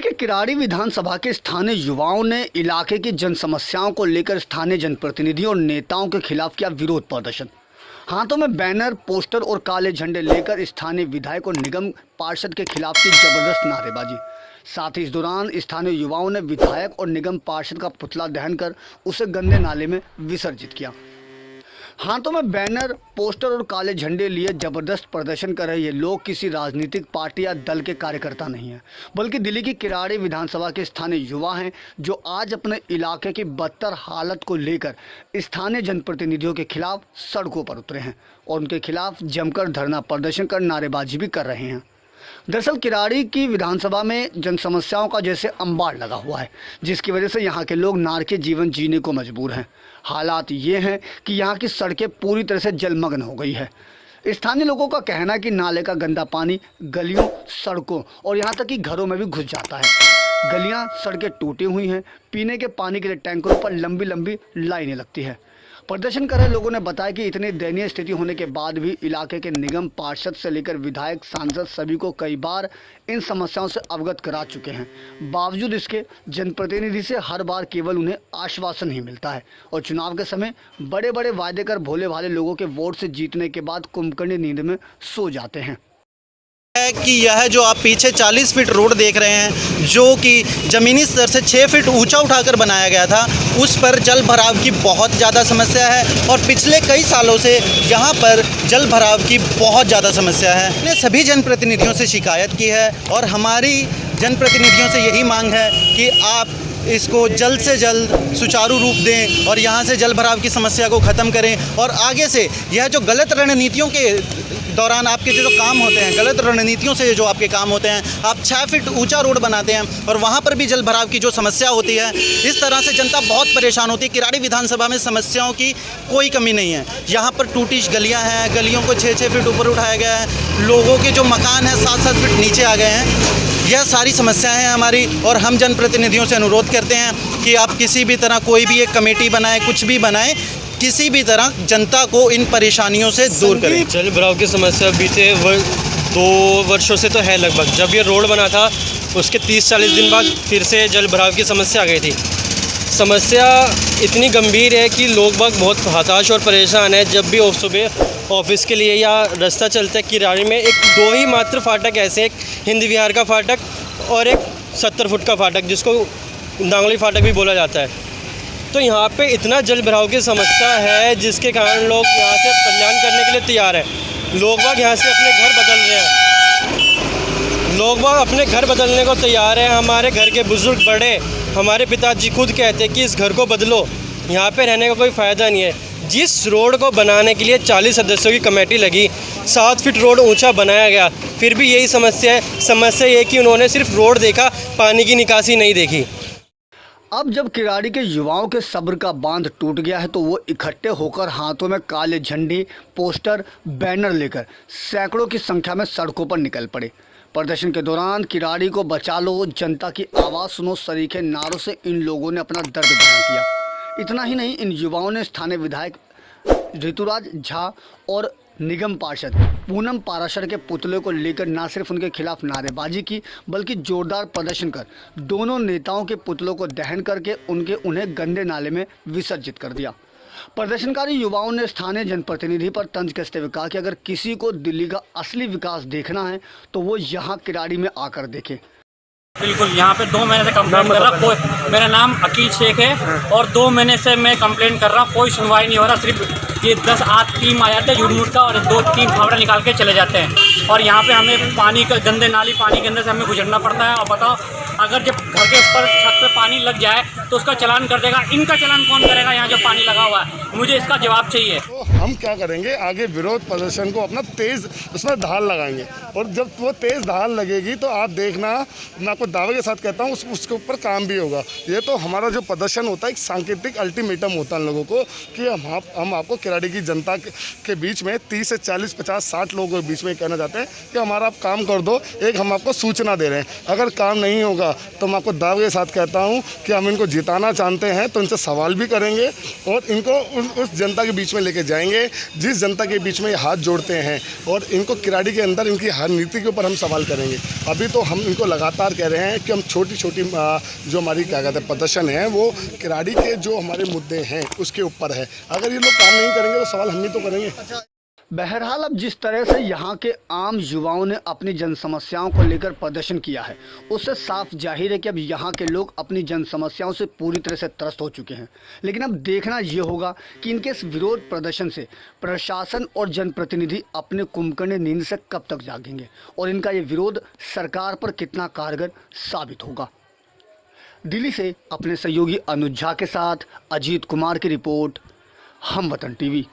के किराड़ी विधानसभा के स्थानीय युवाओं ने इलाके की जन समस्याओं को लेकर स्थानीय जनप्रतिनिधियों और नेताओं के खिलाफ किया विरोध प्रदर्शन। हाथों में बैनर, पोस्टर और काले झंडे लेकर स्थानीय विधायक और निगम पार्षद के खिलाफ की जबरदस्त नारेबाजी। साथ ही इस दौरान स्थानीय युवाओं ने विधायक और निगम पार्षद का पुतला दहन कर उसे गंदे नाले में विसर्जित किया। हाथों में बैनर, पोस्टर और काले झंडे लिए जबरदस्त प्रदर्शन कर रहे ये लोग किसी राजनीतिक पार्टी या दल के कार्यकर्ता नहीं हैं, बल्कि दिल्ली की किराड़ी विधानसभा के स्थानीय युवा हैं, जो आज अपने इलाके की बदतर हालत को लेकर स्थानीय जनप्रतिनिधियों के खिलाफ सड़कों पर उतरे हैं और उनके खिलाफ जमकर धरना प्रदर्शन कर नारेबाजी भी कर रहे हैं। दरअसल किराड़ी की विधानसभा में जन समस्याओं का जैसे अंबार लगा हुआ है, जिसकी वजह से यहाँ के लोग नारकीय जीवन जीने को मजबूर हैं। हालात ये हैं कि यहाँ की सड़कें पूरी तरह से जलमग्न हो गई है। स्थानीय लोगों का कहना है कि नाले का गंदा पानी गलियों, सड़कों और यहाँ तक कि घरों में भी घुस जाता है। गलियाँ, सड़कें टूटी हुई हैं। पीने के पानी के लिए टैंकरों पर लंबी लंबी लाइनें लगती है। प्रदर्शन कर रहे लोगों ने बताया कि इतनी दयनीय स्थिति होने के बाद भी इलाके के निगम पार्षद से लेकर विधायक, सांसद सभी को कई बार इन समस्याओं से अवगत करा चुके हैं। बावजूद इसके जनप्रतिनिधि से हर बार केवल उन्हें आश्वासन ही मिलता है और चुनाव के समय बड़े बड़े वायदे कर भोले भाले लोगों के वोट से जीतने के बाद कुंभकर्णी नींद में सो जाते हैं। है कि यह जो आप पीछे 40 फीट रोड देख रहे हैं, जो कि ज़मीनी स्तर से 6 फीट ऊंचा उठाकर बनाया गया था, उस पर जल भराव की बहुत ज़्यादा समस्या है और पिछले कई सालों से यहाँ पर जल भराव की बहुत ज़्यादा समस्या है। हमने सभी जनप्रतिनिधियों से शिकायत की है और हमारी जनप्रतिनिधियों से यही मांग है कि आप इसको जल्द से जल्द सुचारू रूप दें और यहाँ से जल भराव की समस्या को ख़त्म करें। और आगे से यह जो गलत रणनीतियों के दौरान आपके जो काम होते हैं, गलत रणनीतियों से जो आपके काम होते हैं, आप 6 फीट ऊंचा रोड बनाते हैं और वहाँ पर भी जल भराव की जो समस्या होती है, इस तरह से जनता बहुत परेशान होती है। किराड़ी विधानसभा में समस्याओं की कोई कमी नहीं है। यहाँ पर टूटी गलियाँ हैं, गलियों को 6-6 फीट ऊपर उठाया गया है, लोगों के जो मकान हैं 7-7 फीट नीचे आ गए हैं। यह सारी समस्याएं हैं हमारी और हम जनप्रतिनिधियों से अनुरोध करते हैं कि आप किसी भी तरह कोई भी एक कमेटी बनाएं, कुछ भी बनाएं, किसी भी तरह जनता को इन परेशानियों से दूर करें। जल भराव की समस्या बीते 2 वर्षों से तो है लगभग। जब ये रोड बना था उसके 30-40 दिन बाद फिर से जल भराव की समस्या आ गई थी। समस्या इतनी गंभीर है कि लोग बाग बहुत हताश और परेशान है। जब भी सुबह ऑफिस के लिए या रास्ता चलता है किराड़ी में, 2 ही मात्र फाटक ऐसे, एक हिंद विहार का फाटक और एक 70 फुट का फाटक जिसको दांगली फाटक भी बोला जाता है। तो यहाँ पे इतना जल भराव की समस्या है जिसके कारण लोग यहाँ से पलायन करने के लिए तैयार हैं। लोग बाग यहाँ से अपने घर बदल रहे हैं, लोग बाग अपने घर बदलने को तैयार हैं। हमारे घर के बुज़ुर्ग बड़े, हमारे पिताजी खुद कहते हैं कि इस घर को बदलो, यहाँ पे रहने का कोई फ़ायदा नहीं है। जिस रोड को बनाने के लिए 40 सदस्यों की कमेटी लगी, 7 फीट रोड ऊंचा बनाया गया, फिर भी यही समस्या है। समस्या ये कि उन्होंने सिर्फ रोड देखा, पानी की निकासी नहीं देखी। अब जब किराड़ी के युवाओं के सब्र का बांध टूट गया है तो वो इकट्ठे होकर हाथों में काले झंडे, पोस्टर, बैनर लेकर सैकड़ों की संख्या में सड़कों पर निकल पड़े। प्रदर्शन के दौरान किराड़ी को बचा लो, जनता की आवाज़ सुनो सरीखे नारों से इन लोगों ने अपना दर्द बयां किया। इतना ही नहीं, इन युवाओं ने स्थानीय विधायक ऋतुराज झा और निगम पार्षद पूनम पाराशर के पुतले को लेकर न सिर्फ उनके खिलाफ नारेबाजी की, बल्कि जोरदार प्रदर्शन कर दोनों नेताओं के पुतलों को दहन करके उन्हें गंदे नाले में विसर्जित कर दिया। प्रदर्शनकारी युवाओं ने स्थानीय जनप्रतिनिधि पर तंज कसते हुए कहा कि अगर किसी को दिल्ली का असली विकास देखना है तो वो यहाँ किराड़ी में आकर देखे। बिल्कुल, यहाँ पे 2 महीने से कंप्लेंट कर रहा, मेरा नाम अकील शेख है और 2 महीने से मैं कंप्लेंट कर रहा हूँ, कोई सुनवाई नहीं हो रहा। सिर्फ ये 10 टीम आ जाते हैं झूठ मूठ का और 2-3 फावड़ा निकाल के चले जाते हैं और यहाँ पे हमें पानी का गंदे नाली पानी के अंदर से हमें गुजरना पड़ता है। और बताओ, अगर जब घर के ऊपर छत पे पानी लग जाए तो उसका चालान कर देगा, इनका चालान कौन करेगा? यहाँ जो पानी लगा हुआ है, मुझे इसका जवाब चाहिए। तो हम क्या करेंगे, आगे विरोध प्रदर्शन को अपना तेज़ उसमें धार लगाएंगे और जब वो तेज़ धार लगेगी तो आप देखना, मैं आपको दावे के साथ कहता हूँ उसके ऊपर काम भी होगा। ये तो हमारा जो प्रदर्शन होता है एक सांकेतिक अल्टीमेटम होता है लोगों को कि हम आपको किराड़ी की जनता के बीच में 30 से 40, 50, 60 लोगों के बीच में कहना चाहते हैं कहते हैं कि हमारा आप काम कर दो, एक हम आपको सूचना दे रहे हैं। अगर काम नहीं होगा तो मैं आपको दावे के साथ कहता हूँ कि हम इनको जिताना चाहते हैं तो इनसे सवाल भी करेंगे और इनको उस जनता के बीच में लेके जाएंगे जिस जनता के बीच में ये हाथ जोड़ते हैं, और इनको किराड़ी के अंदर इनकी हर नीति के ऊपर हम सवाल करेंगे। अभी तो हम इनको लगातार कह रहे हैं कि हम छोटी छोटी जो हमारी क्या कहते हैं प्रदर्शन है वो किराड़ी के जो हमारे मुद्दे हैं उसके ऊपर है। अगर ये लोग काम नहीं करेंगे तो सवाल हम ही तो करेंगे। बहरहाल अब जिस तरह से यहाँ के आम युवाओं ने अपनी जन समस्याओं को लेकर प्रदर्शन किया है, उससे साफ जाहिर है कि अब यहाँ के लोग अपनी जन समस्याओं से पूरी तरह से त्रस्त हो चुके हैं। लेकिन अब देखना ये होगा कि इनके इस विरोध प्रदर्शन से प्रशासन और जनप्रतिनिधि अपने कुंभकर्ण नींद से कब तक जागेंगे और इनका ये विरोध सरकार पर कितना कारगर साबित होगा। दिल्ली से अपने सहयोगी अनुज झा के साथ अजीत कुमार की रिपोर्ट, हम वतन टीवी।